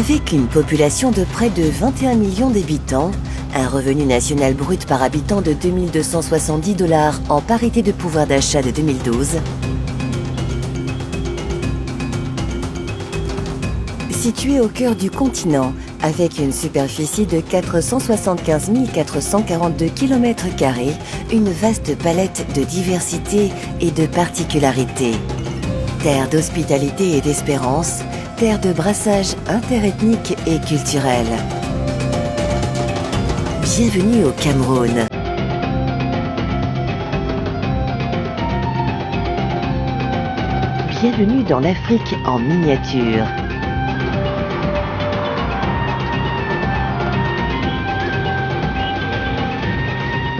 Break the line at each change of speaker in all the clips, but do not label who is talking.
Avec une population de près de 21 millions d'habitants, un revenu national brut par habitant de 2270 $ en parité de pouvoir d'achat de 2012, situé au cœur du continent, avec une superficie de 475 442 km², une vaste palette de diversité et de particularités. Terre d'hospitalité et d'espérance, terre de brassage interethnique et culturel. Bienvenue au Cameroun. Bienvenue dans l'Afrique en miniature.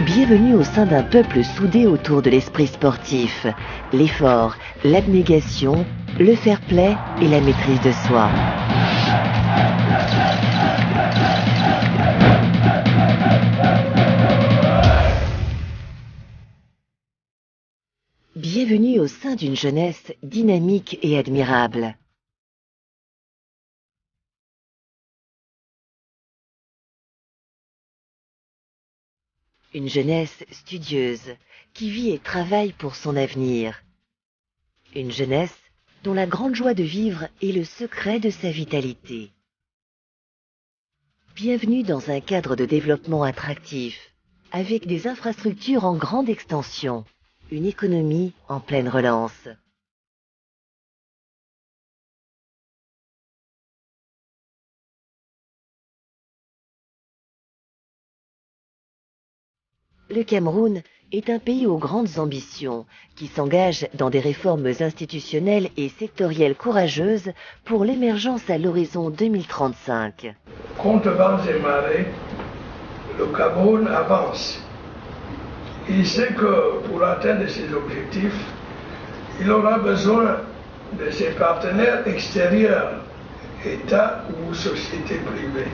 Bienvenue au sein d'un peuple soudé autour de l'esprit sportif, l'effort, l'abnégation, le fair-play et la maîtrise de soi. Bienvenue au sein d'une jeunesse dynamique et admirable. Une jeunesse studieuse qui vit et travaille pour son avenir. Une jeunesse dont la grande joie de vivre est le secret de sa vitalité. Bienvenue dans un cadre de développement attractif, avec des infrastructures en grande extension, une économie en pleine relance. Le Cameroun est un pays aux grandes ambitions, qui s'engage dans des réformes institutionnelles et sectorielles courageuses pour l'émergence à l'horizon 2035.
Contre vents et marées, le Cameroun avance. Il sait que pour atteindre ses objectifs, il aura besoin de ses partenaires extérieurs, État ou sociétés privées.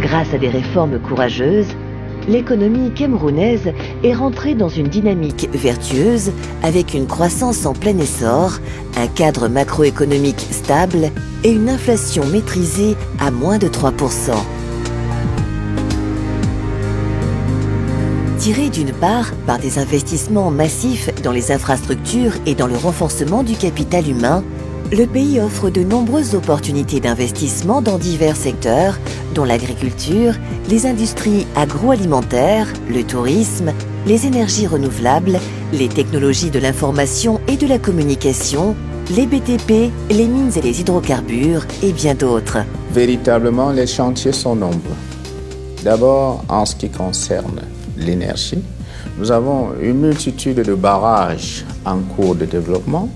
Grâce à des réformes courageuses, l'économie camerounaise est rentrée dans une dynamique vertueuse avec une croissance en plein essor, un cadre macroéconomique stable et une inflation maîtrisée à moins de 3%. Tiré d'une part par des investissements massifs dans les infrastructures et dans le renforcement du capital humain, le pays offre de nombreuses opportunités d'investissement dans divers secteurs, dont l'agriculture, les industries agroalimentaires, le tourisme, les énergies renouvelables, les technologies de l'information et de la communication, les BTP, les mines et les hydrocarbures et bien d'autres.
Véritablement, les chantiers sont nombreux. D'abord, en ce qui concerne l'énergie, nous avons une multitude de barrages en cours de développement.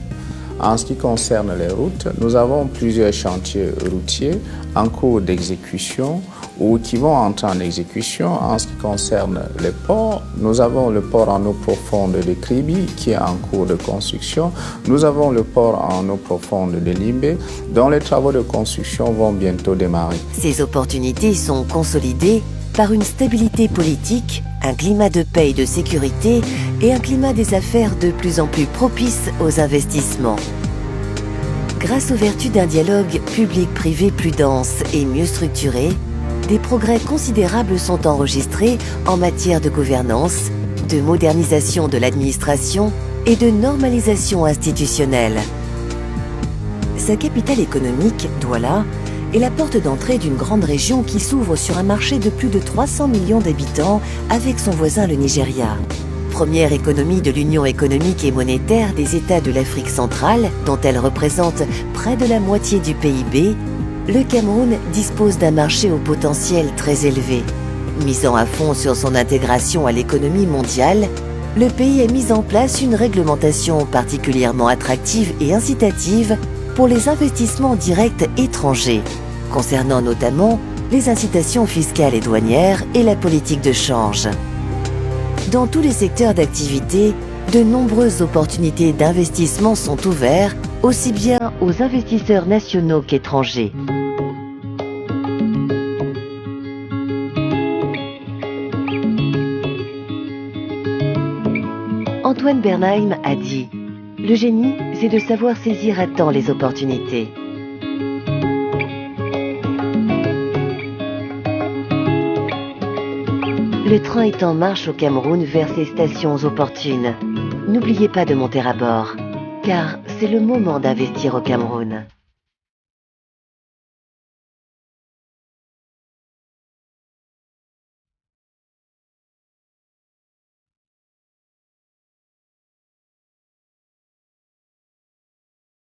En ce qui concerne les routes, nous avons plusieurs chantiers routiers en cours d'exécution ou qui vont entrer en exécution. En ce qui concerne les ports, nous avons le port en eau profonde de Kribi qui est en cours de construction. Nous avons le port en eau profonde de Limbé dont les travaux de construction vont bientôt démarrer.
Ces opportunités sont consolidées par une stabilité politique, un climat de paix et de sécurité et un climat des affaires de plus en plus propice aux investissements. Grâce aux vertus d'un dialogue public-privé plus dense et mieux structuré, des progrès considérables sont enregistrés en matière de gouvernance, de modernisation de l'administration et de normalisation institutionnelle. Sa capitale économique, Douala, est la porte d'entrée d'une grande région qui s'ouvre sur un marché de plus de 300 millions d'habitants avec son voisin le Nigeria. Première économie de l'Union économique et monétaire des États de l'Afrique centrale, dont elle représente près de la moitié du PIB, le Cameroun dispose d'un marché au potentiel très élevé. Misant à fond sur son intégration à l'économie mondiale, le pays a mis en place une réglementation particulièrement attractive et incitative pour les investissements directs étrangers, concernant notamment les incitations fiscales et douanières et la politique de change. Dans tous les secteurs d'activité, de nombreuses opportunités d'investissement sont ouvertes, aussi bien aux investisseurs nationaux qu'étrangers. Antoine Bernheim a dit Le génie, c'est de savoir saisir à temps les opportunités. Le train est en marche au Cameroun vers ses stations opportunes. N'oubliez pas de monter à bord, car c'est le moment d'investir au Cameroun.